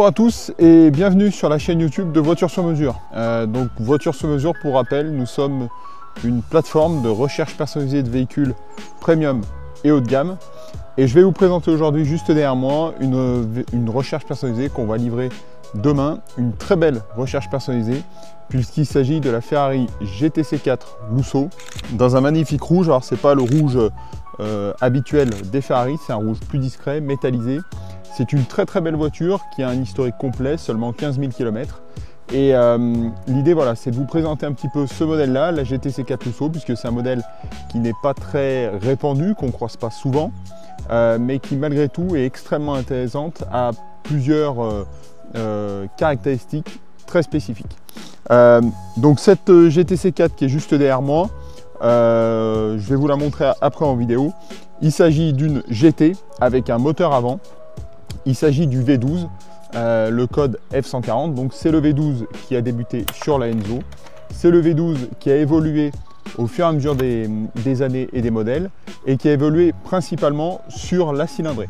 Bonjour à tous et bienvenue sur la chaîne YouTube de Voiture sur mesure. Donc Voiture sur mesure, pour rappel, nous sommes une plateforme de recherche personnalisée de véhicules premium et haut de gamme. Et je vais vous présenter aujourd'hui, juste derrière moi, une recherche personnalisée qu'on va livrer demain. Une très belle recherche personnalisée puisqu'il s'agit de la Ferrari GTC 4 Lusso dans un magnifique rouge. Alors c'est pas le rouge habituel des Ferrari, c'est un rouge plus discret, métallisé. C'est une très belle voiture qui a un historique complet, seulement 15 000 km. Et l'idée, voilà, c'est de vous présenter un petit peu ce modèle-là, la GTC 4 Lusso, puisque c'est un modèle qui n'est pas très répandu, qu'on ne croise pas souvent, mais qui malgré tout est extrêmement intéressante, à plusieurs caractéristiques très spécifiques. Donc cette GTC 4 qui est juste derrière moi, je vais vous la montrer après en vidéo. Il s'agit d'une GT avec un moteur avant. Il s'agit du V12, le code F140, donc c'est le V12 qui a débuté sur la Enzo. C'est le V12 qui a évolué au fur et à mesure des années et des modèles et qui a évolué principalement sur la cylindrée.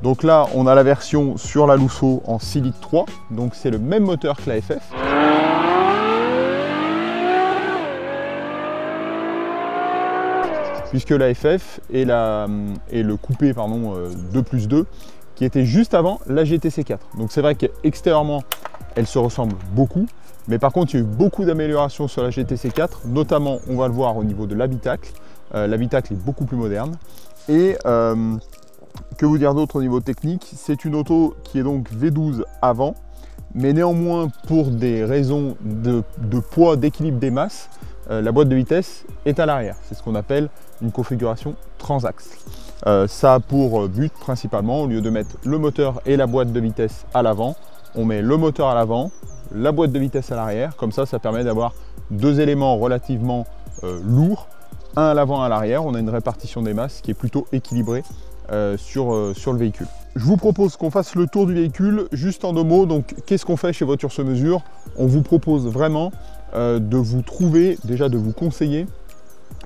Donc là, on a la version sur la Lusso en 6 litres 3, donc c'est le même moteur que la FF. Puisque la FF et le coupé 2+2 qui était juste avant la GTC 4. Donc c'est vrai qu'extérieurement, elle se ressemble beaucoup, mais par contre, il y a eu beaucoup d'améliorations sur la GTC 4, notamment, on va le voir au niveau de l'habitacle. L'habitacle est beaucoup plus moderne. Et que vous dire d'autre au niveau technique? C'est une auto qui est donc V12 avant, mais néanmoins, pour des raisons de poids, d'équilibre des masses, la boîte de vitesse est à l'arrière. C'est ce qu'on appelle une configuration transaxe. Ça a pour but principalement, au lieu de mettre le moteur et la boîte de vitesse à l'avant, on met le moteur à l'avant, la boîte de vitesse à l'arrière. Comme ça permet d'avoir deux éléments relativement lourds, un à l'avant et à l'arrière. On a une répartition des masses qui est plutôt équilibrée sur le véhicule. Je vous propose qu'on fasse le tour du véhicule juste en 2 mots. Donc qu'est-ce qu'on fait chez Voiture sur mesure? On vous propose vraiment de vous trouver, déjà de vous conseiller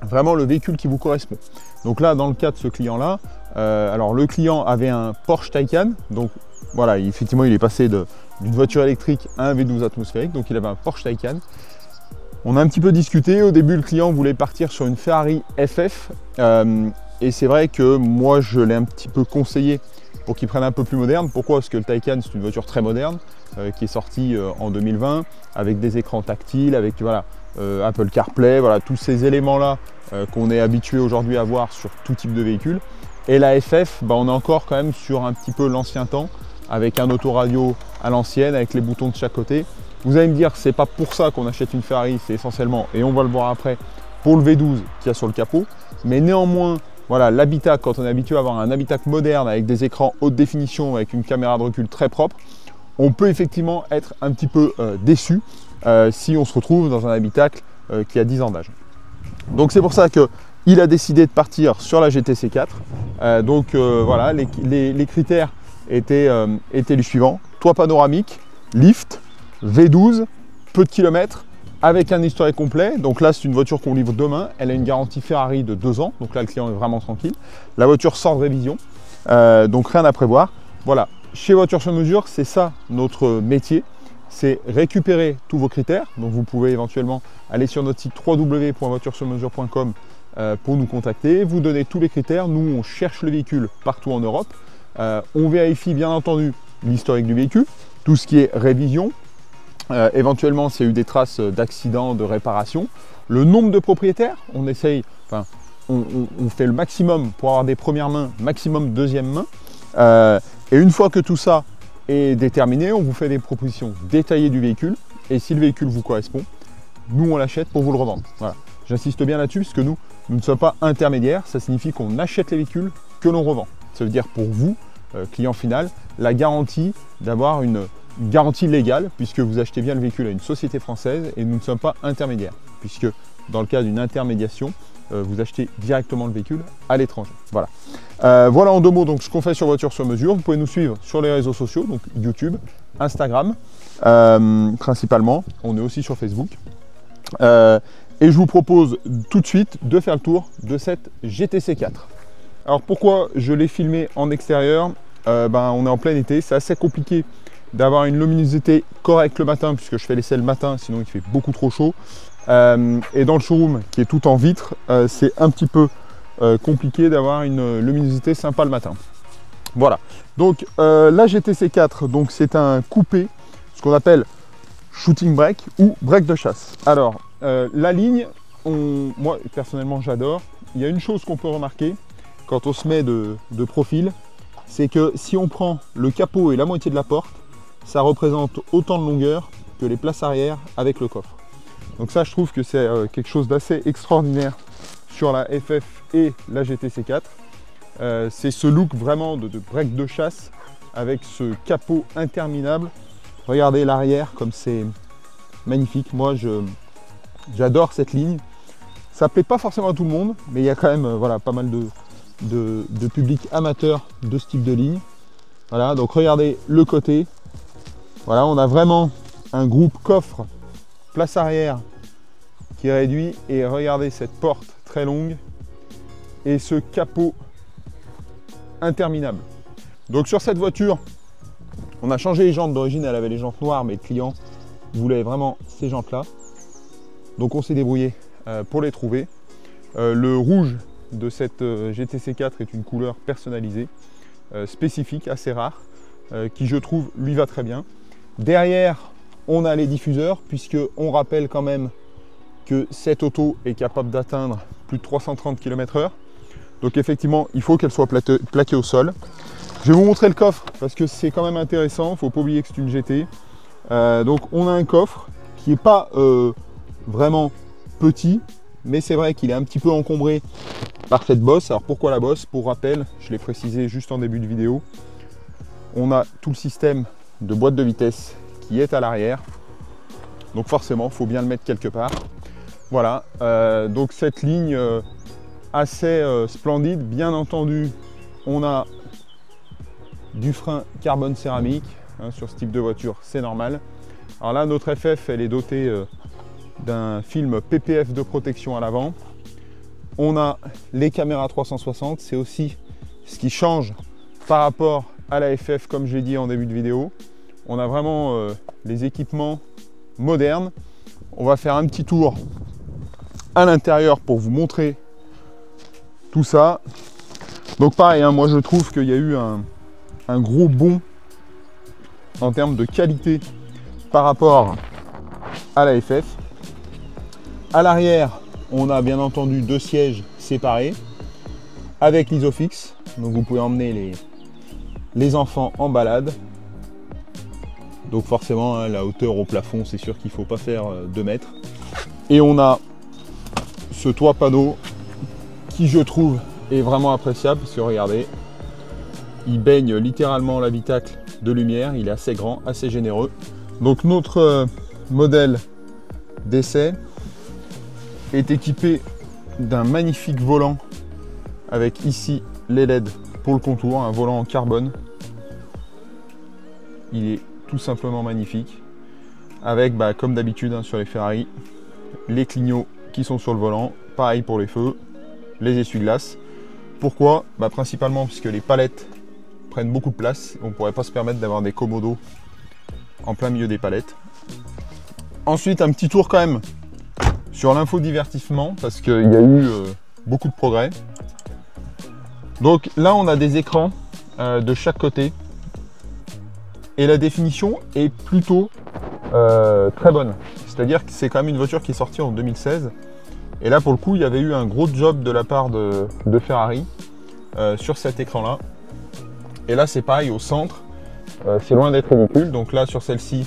vraiment le véhicule qui vous correspond. Donc là, dans le cas de ce client-là, alors le client avait un Porsche Taycan, donc voilà, effectivement, il est passé d'une voiture électrique à un V12 atmosphérique, donc il avait un Porsche Taycan. On a un petit peu discuté. Au début, le client voulait partir sur une Ferrari FF, et c'est vrai que moi, je l'ai un petit peu conseillé pour qu'il prenne un peu plus moderne. Pourquoi? Parce que le Taycan, c'est une voiture très moderne, qui est sortie en 2020, avec des écrans tactiles, avec voilà, Apple CarPlay, voilà, tous ces éléments-là qu'on est habitué aujourd'hui à voir sur tout type de véhicule. Et la FF, on est encore quand même sur un petit peu l'ancien temps, avec un autoradio à l'ancienne, avec les boutons de chaque côté. Vous allez me dire, c'est pas pour ça qu'on achète une Ferrari, c'est essentiellement, et on va le voir après, pour le V12 qu'il y a sur le capot. Mais néanmoins, voilà, l'habitacle, quand on est habitué à avoir un habitacle moderne avec des écrans haute définition, avec une caméra de recul très propre, on peut effectivement être un petit peu déçu si on se retrouve dans un habitacle qui a 10 ans d'âge. Donc c'est pour ça qu'il a décidé de partir sur la GTC 4. Voilà, les critères étaient les suivants: toit panoramique, lift, V12, peu de kilomètres, avec un historique complet. Donc là, c'est une voiture qu'on livre demain. Elle a une garantie Ferrari de 2 ans. Donc là, le client est vraiment tranquille. La voiture sort de révision. Donc rien à prévoir. Voilà, chez Voiture sur mesure, c'est ça notre métier. C'est récupérer tous vos critères. Donc vous pouvez éventuellement aller sur notre site www.voituresurmesure.com pour nous contacter. Vous donnez tous les critères. Nous, on cherche le véhicule partout en Europe. On vérifie bien entendu l'historique du véhicule, tout ce qui est révision. Éventuellement, s'il y a eu des traces d'accidents, de réparation. Le nombre de propriétaires, on essaye, on fait le maximum pour avoir des premières mains, maximum deuxième main. Et une fois que tout ça est déterminé, on vous fait des propositions détaillées du véhicule. Et si le véhicule vous correspond, nous on l'achète pour vous le revendre. Voilà. J'insiste bien là-dessus puisque nous ne sommes pas intermédiaires. Ça signifie qu'on achète les véhicules que l'on revend. Ça veut dire pour vous, client final, la garantie d'avoir une garantie légale puisque vous achetez bien le véhicule à une société française et nous ne sommes pas intermédiaires. Puisque dans le cas d'une intermédiation, vous achetez directement le véhicule à l'étranger. Voilà. Voilà en 2 mots donc ce qu'on fait sur Voiture sur mesure. Vous pouvez nous suivre sur les réseaux sociaux, donc YouTube, Instagram principalement. On est aussi sur Facebook. Et je vous propose tout de suite de faire le tour de cette GTC 4. Alors pourquoi je l'ai filmé en extérieur? On est en plein été, c'est assez compliqué d'avoir une luminosité correcte le matin, puisque je fais l'essai le matin, sinon il fait beaucoup trop chaud. Et dans le showroom, qui est tout en vitre, c'est un petit peu compliqué d'avoir une luminosité sympa le matin. Voilà. Donc la GTC 4, donc c'est un coupé, ce qu'on appelle shooting brake ou break de chasse. Alors, la ligne, moi personnellement j'adore. Il y a une chose qu'on peut remarquer quand on se met de profil, c'est que si on prend le capot et la moitié de la porte, ça représente autant de longueur que les places arrière avec le coffre. Donc ça, je trouve que c'est quelque chose d'assez extraordinaire sur la FF et la GTC 4. C'est ce look vraiment de break de chasse avec ce capot interminable. Regardez l'arrière comme c'est magnifique. Moi, j'adore cette ligne. Ça plaît pas forcément à tout le monde, mais il y a quand même voilà, pas mal de public amateur de ce type de ligne. Voilà, donc regardez le côté. Voilà, on a vraiment un groupe coffre, place arrière qui est réduit. Et regardez cette porte très longue et ce capot interminable. Donc sur cette voiture, on a changé les jantes. D'origine, elle avait les jantes noires, mais le client voulait vraiment ces jantes là. Donc on s'est débrouillé pour les trouver. Le rouge de cette GTC 4 est une couleur personnalisée, spécifique, assez rare, qui je trouve lui va très bien. Derrière, on a les diffuseurs, puisque on rappelle quand même que cette auto est capable d'atteindre plus de 330 km/h. Donc effectivement, il faut qu'elle soit plaquée au sol. Je vais vous montrer le coffre parce que c'est quand même intéressant. Il ne faut pas oublier que c'est une GT. Donc on a un coffre qui n'est pas vraiment petit, mais c'est vrai qu'il est un petit peu encombré par cette bosse. Alors pourquoi la bosse? Pour rappel, je l'ai précisé juste en début de vidéo, on a tout le système de boîte de vitesse qui est à l'arrière. Donc forcément, il faut bien le mettre quelque part. Voilà, donc cette ligne assez splendide. Bien entendu, on a du frein carbone céramique hein, sur ce type de voiture, c'est normal. Alors là, notre FF, elle est dotée d'un film PPF de protection à l'avant. On a les caméras 360, c'est aussi ce qui change par rapport à la FF, comme je l'ai dit en début de vidéo. On a vraiment les équipements modernes. On va faire un petit tour à l'intérieur pour vous montrer tout ça. Donc pareil, hein, moi je trouve qu'il y a eu un gros bond en termes de qualité par rapport à la FF. À l'arrière, on a bien entendu deux sièges séparés avec l'Isofix. Donc vous pouvez emmener les enfants en balade. Donc forcément, hein, la hauteur au plafond, c'est sûr qu'il ne faut pas faire 2 mètres. Et on a ce toit panneau qui, je trouve, est vraiment appréciable. Parce que regardez, il baigne littéralement l'habitacle de lumière. Il est assez grand, assez généreux. Donc notre modèle d'essai est équipé d'un magnifique volant avec ici les LED pour le contour, un volant en carbone. Il est tout simplement magnifique avec comme d'habitude hein, sur les Ferrari, les clignots qui sont sur le volant, pareil pour les feux, les essuie-glaces. Pourquoi? Principalement puisque les palettes prennent beaucoup de place, on ne pourrait pas se permettre d'avoir des commodos en plein milieu des palettes. Ensuite, un petit tour quand même sur l'infodivertissement parce qu'il y a eu beaucoup de progrès. Donc là, on a des écrans de chaque côté et la définition est plutôt très bonne. C'est-à-dire que c'est quand même une voiture qui est sortie en 2016 et là, pour le coup, il y avait eu un gros job de la part de Ferrari sur cet écran-là. Et là, c'est pareil au centre. C'est loin d'être ridicule. Donc là, sur celle-ci,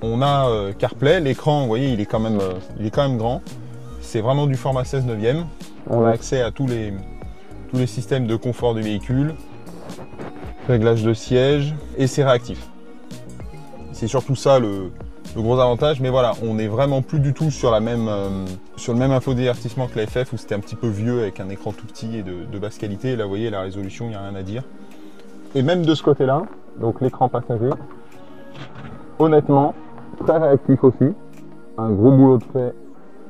on a CarPlay. L'écran, vous voyez, il est quand même grand. C'est vraiment du format 16/9. On a accès à tous les systèmes de confort du véhicule, réglage de siège, et c'est réactif. C'est surtout ça le gros avantage. Mais voilà, on n'est vraiment plus du tout sur le même infodivertissement que la FF où c'était un petit peu vieux avec un écran tout petit et de basse qualité. Là, vous voyez, la résolution, il n'y a rien à dire. Et même de ce côté-là, donc l'écran passager, honnêtement, très réactif aussi. Un gros boulot de fait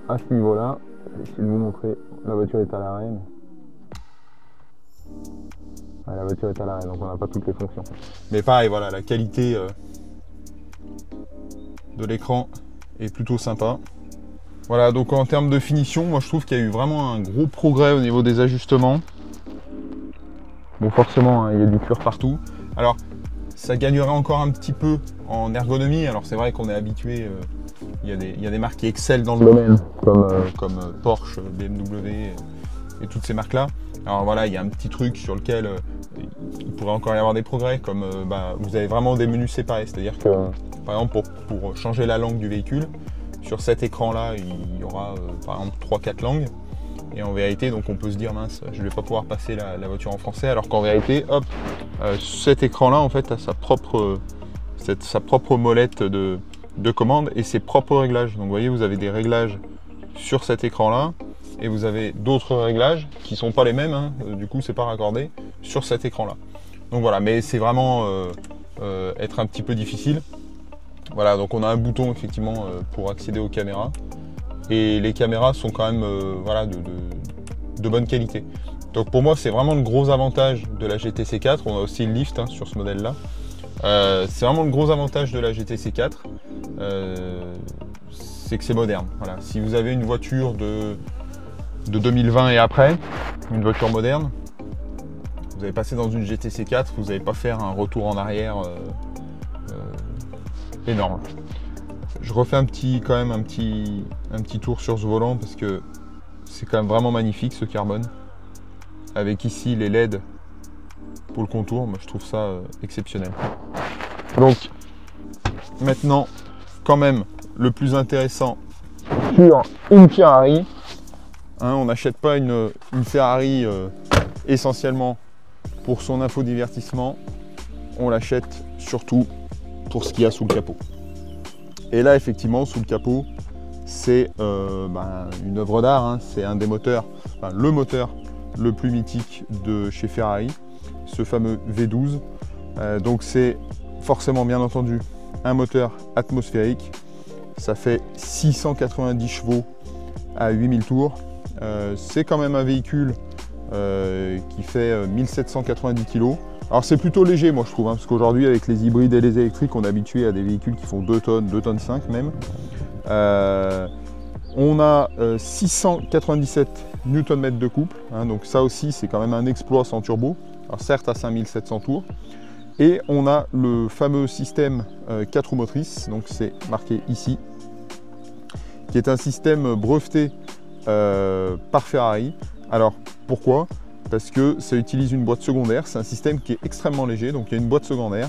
à ce niveau-là. Je vais essayer de vous montrer. La voiture est à l'arrêt. La voiture est à l'arrêt, donc on n'a pas toutes les fonctions. Mais pareil, voilà, la qualité de l'écran est plutôt sympa. Voilà, donc en termes de finition, moi je trouve qu'il y a eu vraiment un gros progrès au niveau des ajustements. Bon, forcément, hein, il y a du cuir partout. Alors, ça gagnerait encore un petit peu en ergonomie. Alors c'est vrai qu'on est habitué, il y a des marques qui excellent dans le domaine, comme Porsche, BMW et toutes ces marques-là. Alors voilà, il y a un petit truc sur lequel il pourrait encore y avoir des progrès, comme vous avez vraiment des menus séparés. C'est-à-dire que, par exemple, pour changer la langue du véhicule, sur cet écran-là, il y aura par exemple 3-4 langues. Et en vérité, donc on peut se dire, mince, je ne vais pas pouvoir passer la voiture en français, alors qu'en vérité, hop, cet écran-là, en fait, a sa propre molette de commande et ses propres réglages. Donc vous voyez, vous avez des réglages sur cet écran-là, et vous avez d'autres réglages qui ne sont pas les mêmes, hein, du coup, c'est pas raccordé, sur cet écran-là. Donc voilà, mais c'est vraiment être un petit peu difficile. Voilà, donc on a un bouton, effectivement, pour accéder aux caméras. Et les caméras sont quand même voilà, de bonne qualité. Donc pour moi, c'est vraiment le gros avantage de la GTC 4. On a aussi le lift, hein, sur ce modèle-là. C'est vraiment le gros avantage de la GTC 4. C'est que c'est moderne. Voilà. Si vous avez une voiture de 2020 et après, une voiture moderne, vous allez passer dans une GTC 4, vous n'allez pas faire un retour en arrière énorme. Je refais quand même un petit tour sur ce volant parce que c'est quand même vraiment magnifique, ce carbone. Avec ici les LED pour le contour, moi je trouve ça exceptionnel. Donc maintenant, quand même, le plus intéressant sur une Ferrari, hein, on n'achète pas une Ferrari essentiellement pour son infodivertissement, on l'achète surtout pour ce qu'il y a sous le capot. Et là, effectivement, sous le capot, c'est une œuvre d'art, hein. C'est un des moteurs, enfin, le moteur le plus mythique de chez Ferrari, ce fameux V12. Donc c'est forcément, bien entendu, un moteur atmosphérique. Ça fait 690 chevaux à 8000 tours. C'est quand même un véhicule qui fait 1790 kg. Alors c'est plutôt léger, moi je trouve, hein, parce qu'aujourd'hui avec les hybrides et les électriques, on est habitué à des véhicules qui font 2 tonnes, 2 tonnes 5 même. On a 697 Nm de couple, hein, donc ça aussi c'est quand même un exploit sans turbo. Alors certes à 5700 tours. Et on a le fameux système 4 roues motrices, donc c'est marqué ici, qui est un système breveté par Ferrari. Alors pourquoi ? Parce que ça utilise une boîte secondaire, c'est un système qui est extrêmement léger, donc il y a une boîte secondaire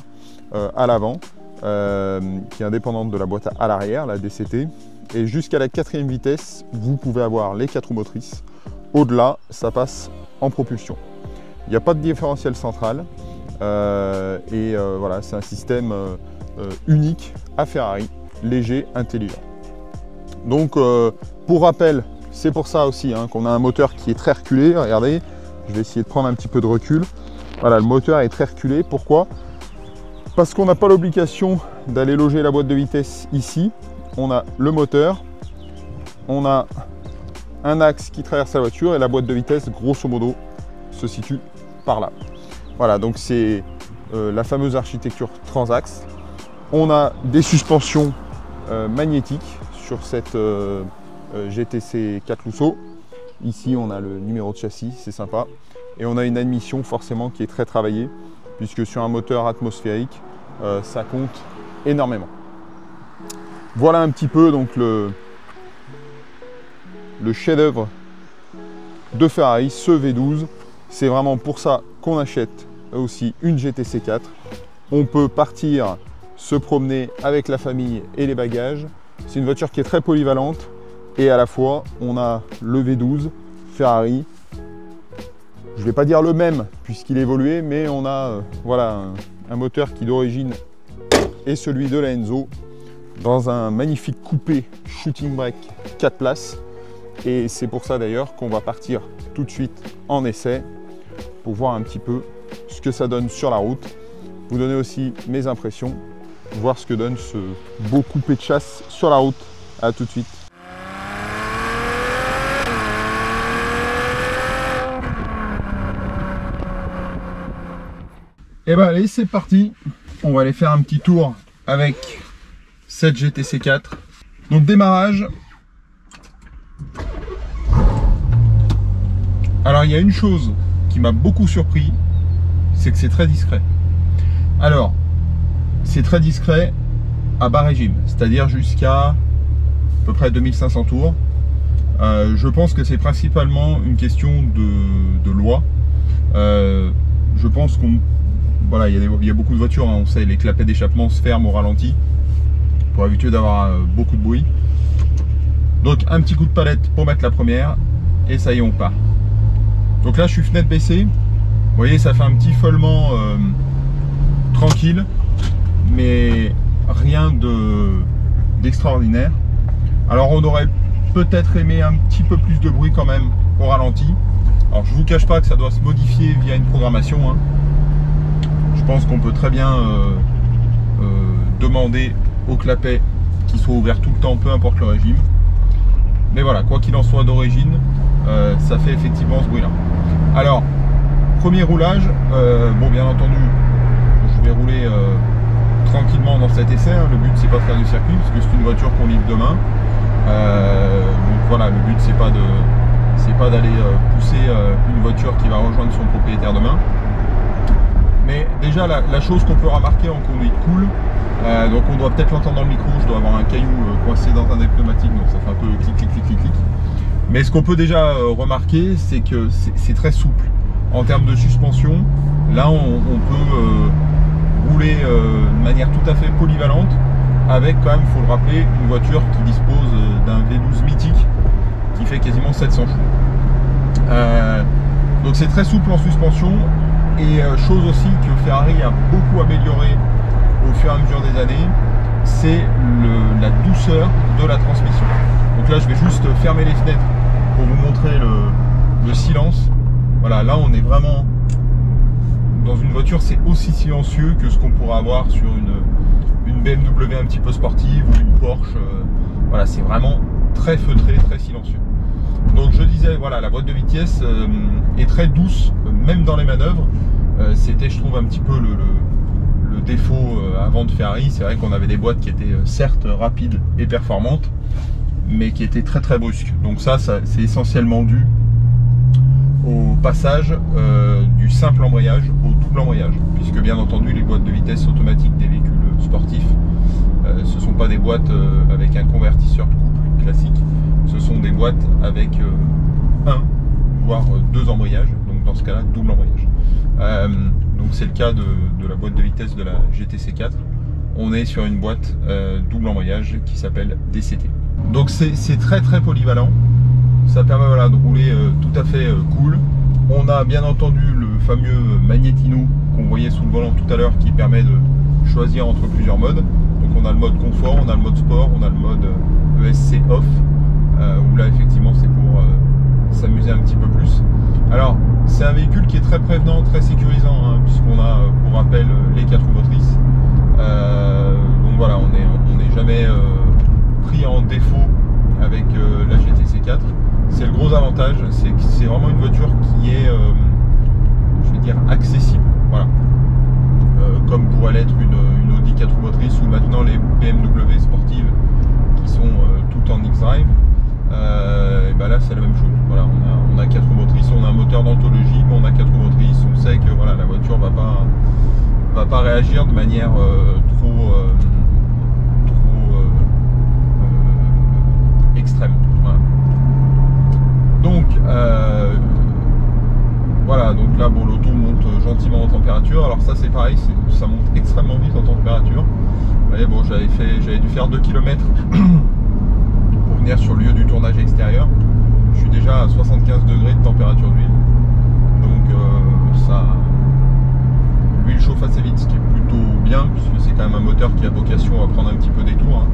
à l'avant, qui est indépendante de la boîte à l'arrière, la DCT, et jusqu'à la 4e vitesse, vous pouvez avoir les 4 roues motrices. Au-delà, ça passe en propulsion. Il n'y a pas de différentiel central, voilà, c'est un système unique à Ferrari, léger, intelligent. Donc pour rappel, c'est pour ça aussi, hein, qu'on a un moteur qui est très reculé, regardez. Je vais essayer de prendre un petit peu de recul. Voilà, le moteur est très reculé. Pourquoi? Parce qu'on n'a pas l'obligation d'aller loger la boîte de vitesse ici. On a le moteur, on a un axe qui traverse la voiture et la boîte de vitesse, grosso modo, se situe par là. Voilà, donc c'est la fameuse architecture transaxe. On a des suspensions magnétiques sur cette GTC 4 Lusso. Ici, on a le numéro de châssis, c'est sympa. Et on a une admission forcément qui est très travaillée, puisque sur un moteur atmosphérique, ça compte énormément. Voilà un petit peu donc le chef-d'œuvre de Ferrari, ce V12. C'est vraiment pour ça qu'on achète aussi une GTC 4. On peut partir se promener avec la famille et les bagages. C'est une voiture qui est très polyvalente. Et à la fois, on a le V12 Ferrari. Je ne vais pas dire le même puisqu'il est évolué, mais on a voilà, un moteur qui d'origine est celui de la Enzo dans un magnifique coupé shooting brake 4 places. Et c'est pour ça d'ailleurs qu'on va partir tout de suite en essai pour voir un petit peu ce que ça donne sur la route. Vous donner aussi mes impressions, voir ce que donne ce beau coupé de chasse sur la route. A tout de suite. Et ben allez, c'est parti. On va aller faire un petit tour avec cette GTC 4. Donc démarrage. Alors il y a une chose qui m'a beaucoup surpris, c'est que c'est très discret. Alors, c'est très discret à bas régime, c'est-à-dire jusqu'à à peu près 2500 tours. Je pense que c'est principalement une question de loi. Je pense qu'on... Voilà, il y a beaucoup de voitures, hein, on sait, les clapets d'échappement se ferment au ralenti pour éviter d'avoir beaucoup de bruit. Donc un petit coup de palette pour mettre la première, et ça y est, on part. Donc là, je suis fenêtre baissée. Vous voyez, ça fait un petit feulement tranquille, mais rien d'extraordinaire. Alors on aurait peut-être aimé un petit peu plus de bruit quand même au ralenti. Alors je vous cache pas que ça doit se modifier via une programmation, hein. Je pense qu'on peut très bien demander au clapet qu'il soit ouvert tout le temps, peu importe le régime. Mais voilà, quoi qu'il en soit d'origine, ça fait effectivement ce bruit là. Alors, premier roulage, bon bien entendu, je vais rouler tranquillement dans cet essai, hein. Le but c'est pas de faire du circuit, parce que c'est une voiture qu'on livre demain. Donc voilà, le but c'est pas d'aller pousser une voiture qui va rejoindre son propriétaire demain. Mais déjà la chose qu'on peut remarquer en conduite cool, donc on doit peut-être l'entendre dans le micro, je dois avoir un caillou coincé dans un des pneumatiques, donc ça fait un peu clic clic clic clic clic. Mais ce qu'on peut déjà remarquer, c'est que c'est très souple. En termes de suspension, là on peut rouler de manière tout à fait polyvalente, avec quand même, il faut le rappeler, une voiture qui dispose d'un V12 mythique qui fait quasiment 700 chevaux. Donc c'est très souple en suspension. Et chose aussi que Ferrari a beaucoup amélioré au fur et à mesure des années, c'est la douceur de la transmission. Donc là je vais juste fermer les fenêtres pour vous montrer le silence. Voilà, là on est vraiment dans une voiture, c'est aussi silencieux que ce qu'on pourrait avoir sur une BMW un petit peu sportive ou une Porsche. Voilà, c'est vraiment très feutré, très silencieux. Donc je disais, voilà, la boîte de vitesse est très douce, même dans les manœuvres. C'était, je trouve, un petit peu le défaut avant de Ferrari. C'est vrai qu'on avait des boîtes qui étaient certes rapides et performantes, mais qui étaient très très brusques. Donc ça c'est essentiellement dû au passage du simple embrayage au double embrayage, puisque bien entendu les boîtes de vitesse automatiques des véhicules sportifs, ce ne sont pas des boîtes avec un convertisseur de couple classique. Ce sont des boîtes avec un, voire deux embrayages, donc dans ce cas-là, double embrayage. Donc c'est le cas de la boîte de vitesse de la GTC 4. On est sur une boîte double embrayage qui s'appelle DCT. Donc c'est très très polyvalent. Ça permet, voilà, de rouler tout à fait cool. On a bien entendu le fameux magnétino qu'on voyait sous le volant tout à l'heure, qui permet de choisir entre plusieurs modes. Donc on a le mode confort, on a le mode sport, on a le mode ESC off, où là effectivement c'est pour s'amuser un petit peu plus. Alors c'est un véhicule qui est très prévenant, très sécurisant, hein, puisqu'on a pour rappel les 4 roues motrices. Donc voilà, on n'est jamais pris en défaut avec la GTC 4. C'est le gros avantage, c'est que c'est vraiment une voiture qui est, je vais dire, accessible. Voilà. Comme pourrait l'être une Audi 4 roues motrices, ou maintenant les BMW sportives qui sont toutes en X-Drive. Et ben là c'est la même chose. Voilà, on a 4 roues motrices, on a un moteur d'anthologie, mais on a 4 roues motrices. On sait que voilà, la voiture va pas réagir de manière trop extrême. Voilà. Donc voilà, donc là bon, l'auto monte gentiment en température. Alors ça c'est pareil, ça monte extrêmement vite en température. Vous voyez, bon, j'avais dû faire 2 km pour venir sur le lieu du tournage extérieur. Je suis déjà à 75 degrés de température d'huile. Donc l'huile chauffe assez vite, ce qui est plutôt bien, puisque c'est quand même un moteur qui a vocation à prendre un petit peu des tours.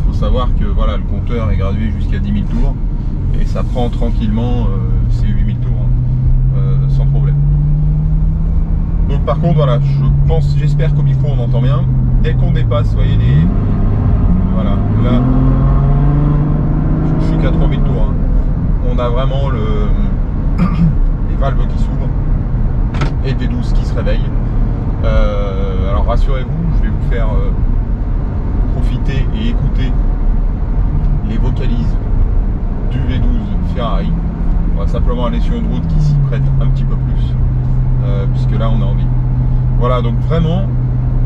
Faut savoir que voilà, le compteur est gradué jusqu'à 10 000 tours et ça prend tranquillement ces 8 000 tours, sans problème. Donc par contre voilà, j'espère qu'au micro on entend bien. Dès qu'on dépasse, vous voyez voilà, là je suis qu'à 3000 tours, hein. On a vraiment les valves qui s'ouvrent et des V12 qui se réveillent. Alors rassurez-vous, je vais vous faire écouter les vocalises du V12 Ferrari. On va simplement aller sur une route qui s'y prête un petit peu plus, puisque là on a envie. Voilà, donc vraiment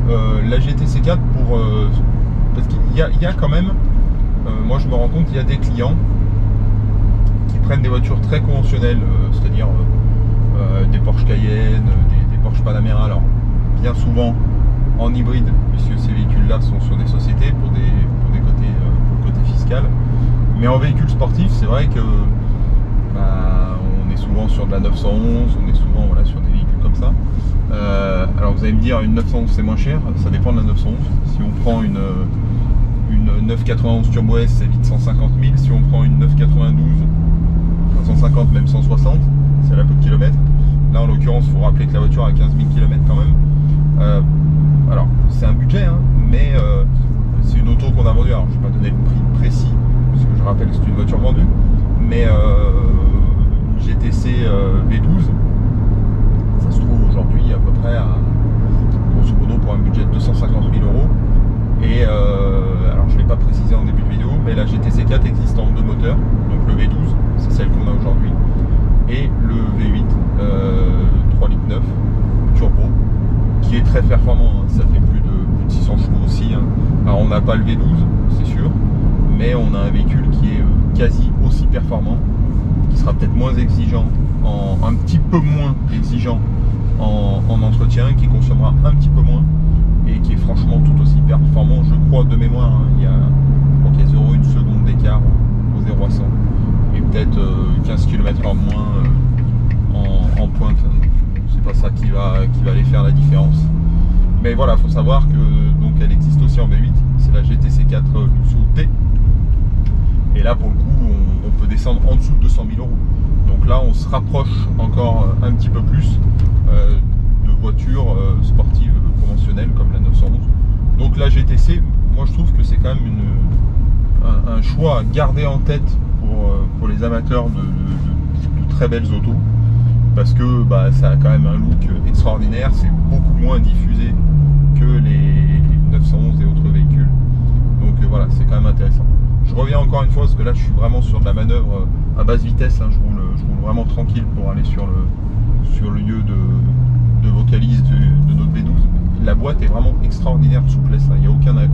la GT-C4 pour parce qu'il y a quand même, moi je me rends compte, il y a des clients qui prennent des voitures très conventionnelles, c'est-à-dire des Porsche Cayenne, des Porsche Panamera, alors bien souvent en hybride, puisque ces véhicules-là sont sur des sociétés pour le côté fiscal. Mais en véhicule sportif, c'est vrai que on est souvent sur de la 911, on est souvent voilà, sur des véhicules comme ça. Alors vous allez me dire, une 911 c'est moins cher, ça dépend de la 911. Si on prend une 991 Turbo S, c'est vite 150 000. Si on prend une 992, 150, même 160, c'est à peu de kilomètres. Là en l'occurrence, il faut rappeler que la voiture a 15 000 km quand même. Alors c'est un budget, hein, mais c'est une auto qu'on a vendue. Alors je ne vais pas donner le prix précis, parce que je rappelle que c'est une voiture vendue, mais GTC V12, ça se trouve aujourd'hui à peu près à, grosso modo, pour un budget de 250 000 €. Et alors je ne l'ai pas précisé en début de vidéo, mais la GT-C4 existe en deux moteurs. Donc le V12, c'est celle qu'on a aujourd'hui, et le V8 3,9 litres turbo, qui est très performant, hein. Ça fait plus de 600 chevaux aussi, hein. Alors on n'a pas le V12, c'est sûr, mais on a un véhicule qui est quasi aussi performant, qui sera peut-être moins exigeant, un petit peu moins exigeant en entretien, qui consommera un petit peu moins, et qui est franchement tout aussi performant, je crois, de mémoire, hein. Je crois qu'il y a 0,1 seconde d'écart au 0 à 100, et peut-être 15 km/h moins en pointe. C'est pas ça qui va aller faire la différence. Mais voilà, il faut savoir que donc elle existe aussi en V8, c'est la GT-C4 Luxo T. Et là pour le coup on peut descendre en dessous de 200 000 €. Donc là on se rapproche encore un petit peu plus de voitures sportives conventionnelles comme la 911. Donc la GTC, moi je trouve que c'est quand même un choix à garder en tête pour les amateurs de très belles autos. Parce que ça a quand même un look extraordinaire, c'est beaucoup moins diffusé que les 911 et autres véhicules. Donc voilà, c'est quand même intéressant. Je reviens encore une fois parce que là je suis vraiment sur de la manœuvre à basse vitesse, hein. Je roule vraiment tranquille pour aller sur le lieu de vocalise de notre V12. La boîte est vraiment extraordinaire de souplesse, hein. Il n'y a aucun à-coup.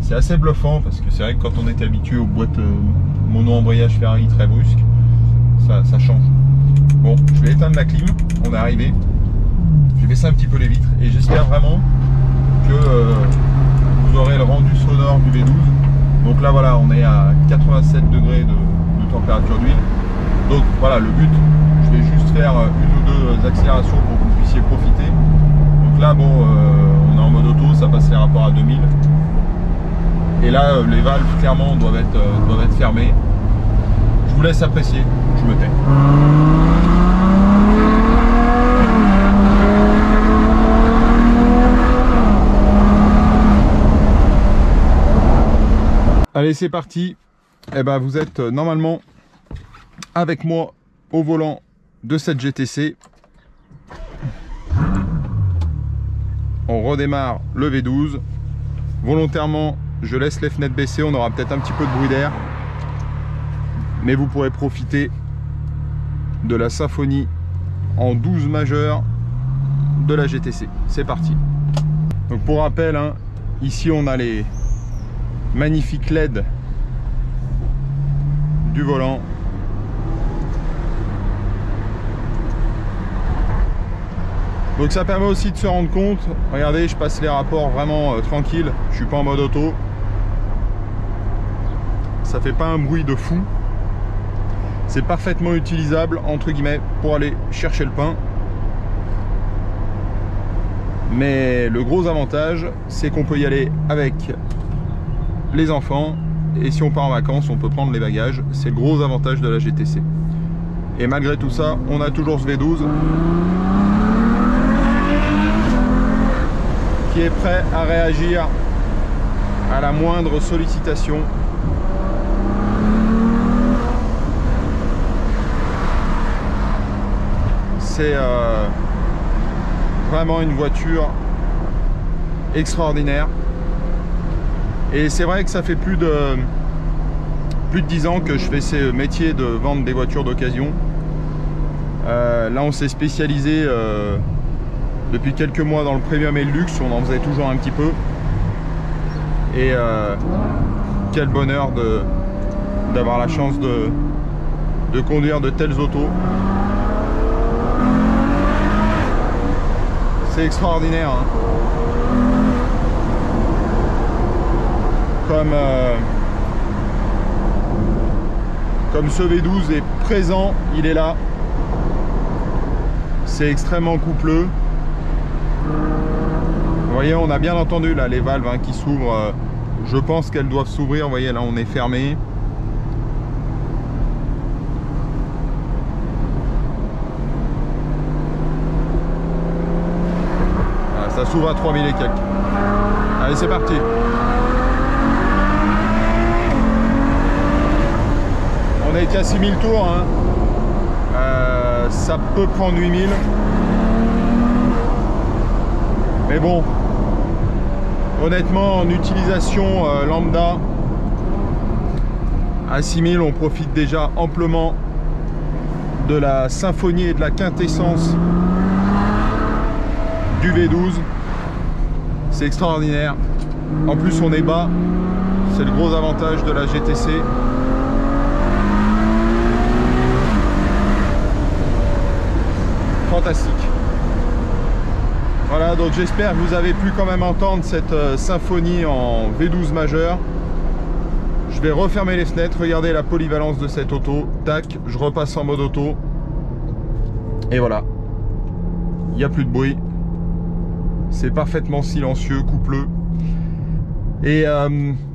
C'est assez bluffant parce que c'est vrai que quand on est habitué aux boîtes mono-embrayage Ferrari très brusques, ça change. Bon, je vais éteindre la clim, on est arrivé. Je vais baisser un petit peu les vitres et j'espère vraiment que vous aurez le rendu sonore du V12. Donc là voilà, on est à 87 degrés de température d'huile. Donc voilà, le but, je vais juste faire une ou deux accélérations pour que vous puissiez profiter. Donc là bon, on est en mode auto, ça passe les rapports à 2000. Et là les valves clairement doivent être fermées. Je vous laisse apprécier, je me tais. Allez, c'est parti. Eh ben, vous êtes normalement avec moi au volant de cette GTC. On redémarre le V12. Volontairement, je laisse les fenêtres baissées, on aura peut-être un petit peu de bruit d'air. Mais vous pourrez profiter de la symphonie en 12 majeur de la GTC. C'est parti. Donc pour rappel, hein, ici on a les magnifiques LED du volant. Donc ça permet aussi de se rendre compte. Regardez, je passe les rapports vraiment tranquille. Je suis pas en mode auto. Ça fait pas un bruit de fou. C'est parfaitement utilisable entre guillemets pour aller chercher le pain. Mais le gros avantage, c'est qu'on peut y aller avec les enfants. Et si on part en vacances, on peut prendre les bagages. C'est le gros avantage de la GTC. Et malgré tout ça, on a toujours ce V12 qui est prêt à réagir à la moindre sollicitation. C'est vraiment une voiture extraordinaire. Et c'est vrai que ça fait plus de 10 ans que je fais ce métier de vendre des voitures d'occasion. Là on s'est spécialisé depuis quelques mois dans le premium et le luxe, on en faisait toujours un petit peu. Et quel bonheur d'avoir la chance de conduire de telles autos. C'est extraordinaire, hein. Comme ce V12 est présent, il est là. C'est extrêmement coupleux. Vous voyez, on a bien entendu là les valves hein, qui s'ouvrent. Je pense qu'elles doivent s'ouvrir. Vous voyez, là on est fermé. Voilà, ça s'ouvre à 3000 et quelques. Allez, c'est parti. On est qu'à 6000 tours. Hein. Ça peut prendre 8000. Mais bon, honnêtement, en utilisation lambda, à 6000, on profite déjà amplement de la symphonie et de la quintessence du V12. C'est extraordinaire. En plus, on est bas. C'est le gros avantage de la GTC. Fantastique. Voilà, donc j'espère que vous avez pu quand même entendre cette symphonie en V12 majeur. Je vais refermer les fenêtres, regardez la polyvalence de cette auto. Tac, je repasse en mode auto. Et voilà. Il n'y a plus de bruit. C'est parfaitement silencieux, coupleux. Et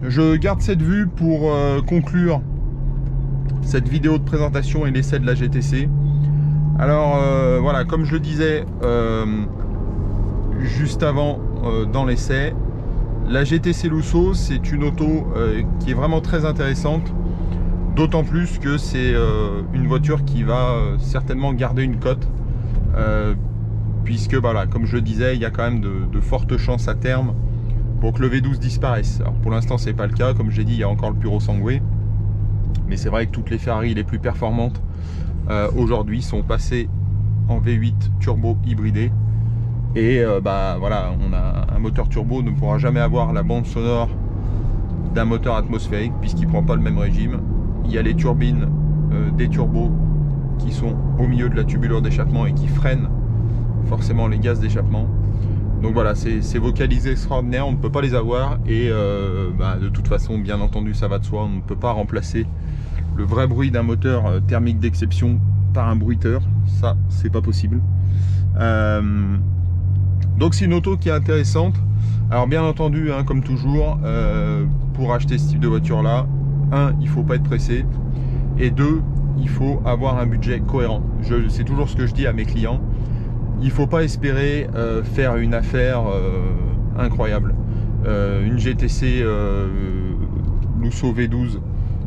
je garde cette vue pour conclure cette vidéo de présentation et l'essai de la GTC. Alors voilà, comme je le disais juste avant dans l'essai, la GTC Lusso c'est une auto qui est vraiment très intéressante, d'autant plus que c'est une voiture qui va certainement garder une cote, puisque voilà, comme je le disais, il y a quand même de fortes chances à terme pour que le V12 disparaisse. Alors pour l'instant c'est pas le cas, comme j'ai dit, il y a encore le Puro Sangue, mais c'est vrai que toutes les Ferrari les plus performantes aujourd'hui sont passées en V8 turbo hybridé. Et bah voilà, on a un moteur turbo ne pourra jamais avoir la bande sonore d'un moteur atmosphérique puisqu'il ne prend pas le même régime. Il y a les turbines des turbos qui sont au milieu de la tubulure d'échappement et qui freinent forcément les gaz d'échappement. Donc voilà, c'est vocalisé extraordinaire, on ne peut pas les avoir et bah, de toute façon, bien entendu, ça va de soi, on ne peut pas remplacer le vrai bruit d'un moteur thermique d'exception par un bruiteur, ça c'est pas possible. Donc c'est une auto qui est intéressante. Alors bien entendu, hein, comme toujours, pour acheter ce type de voiture là, il faut pas être pressé, et 2, il faut avoir un budget cohérent. C'est toujours ce que je dis à mes clients, il faut pas espérer faire une affaire incroyable. Une GTC Lusso V12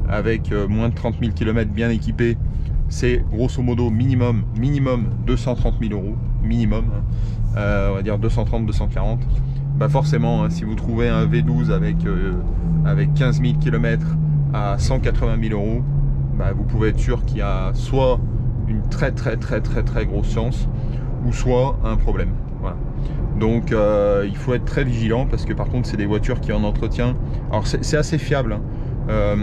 avec moins de 30 000 km bien équipée, c'est grosso modo minimum 230 000 euros, minimum, on va dire 230-240. Bah forcément, hein, si vous trouvez un V12 avec 15 000 km à 180 000 euros, bah vous pouvez être sûr qu'il y a soit une très grosse chance, ou soit un problème. Voilà. Donc il faut être très vigilant, parce que par contre c'est des voitures qui en entretien, alors c'est assez fiable, hein.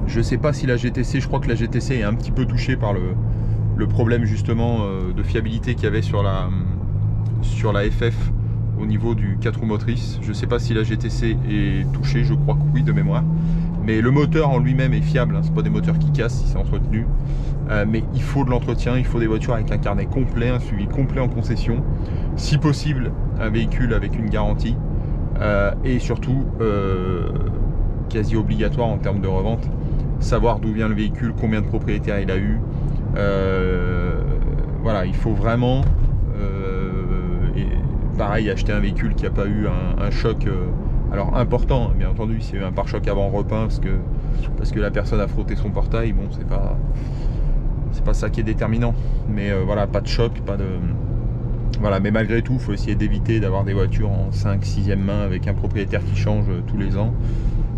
Je sais pas si la GTC, je crois que la GTC est un petit peu touchée par le problème justement de fiabilité qu'il y avait sur la FF au niveau du 4 roues motrices. Je sais pas si la GTC est touchée, je crois que oui de mémoire. Mais le moteur en lui-même est fiable, hein. C'est pas des moteurs qui cassent si c'est entretenu. Mais il faut de l'entretien, il faut des voitures avec un carnet complet, un suivi complet en concession. Si possible, un véhicule avec une garantie. Et surtout, quasi obligatoire en termes de revente, savoir d'où vient le véhicule, combien de propriétaires il a eu. Voilà, il faut vraiment pareil, acheter un véhicule qui n'a pas eu un choc alors important, bien entendu. S'il y a eu un pare-choc avant repeint parce que la personne a frotté son portail, bon, c'est pas ça qui est déterminant, mais voilà, pas de choc, Voilà, mais malgré tout, il faut essayer d'éviter d'avoir des voitures en 5, 6e main avec un propriétaire qui change tous les ans.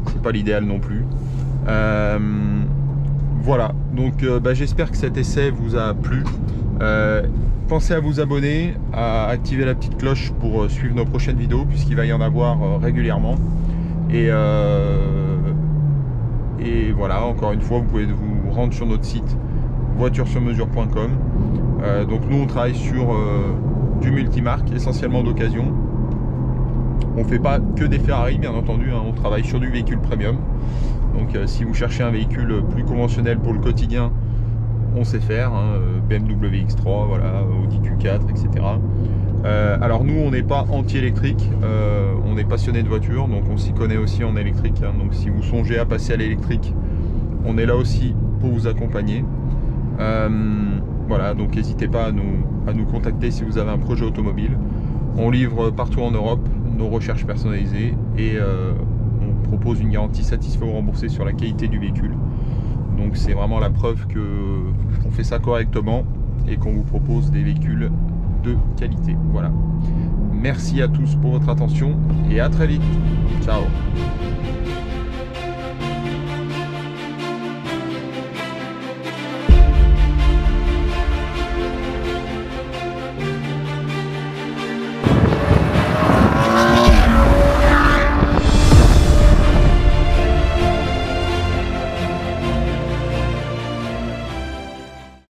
C'est pas l'idéal non plus. Voilà, donc j'espère que cet essai vous a plu. Pensez à vous abonner, à activer la petite cloche pour suivre nos prochaines vidéos, puisqu'il va y en avoir régulièrement. Et voilà, encore une fois, vous pouvez vous rendre sur notre site voituresurmesure.com. Donc nous, on travaille sur du multimarque, essentiellement d'occasion. On ne fait pas que des Ferrari, bien entendu, hein, on travaille sur du véhicule premium. Donc si vous cherchez un véhicule plus conventionnel pour le quotidien, on sait faire, hein, BMW X3, voilà, Audi Q4, etc. Alors nous, on n'est pas anti-électrique, on est passionné de voitures, donc on s'y connaît aussi en électrique. Hein, donc si vous songez à passer à l'électrique, on est là aussi pour vous accompagner. Voilà, donc n'hésitez pas à nous contacter si vous avez un projet automobile. On livre partout en Europe nos recherches personnalisées et on propose une garantie satisfait ou remboursée sur la qualité du véhicule. Donc c'est vraiment la preuve qu'on fait ça correctement et qu'on vous propose des véhicules de qualité. Voilà. Merci à tous pour votre attention et à très vite. Ciao.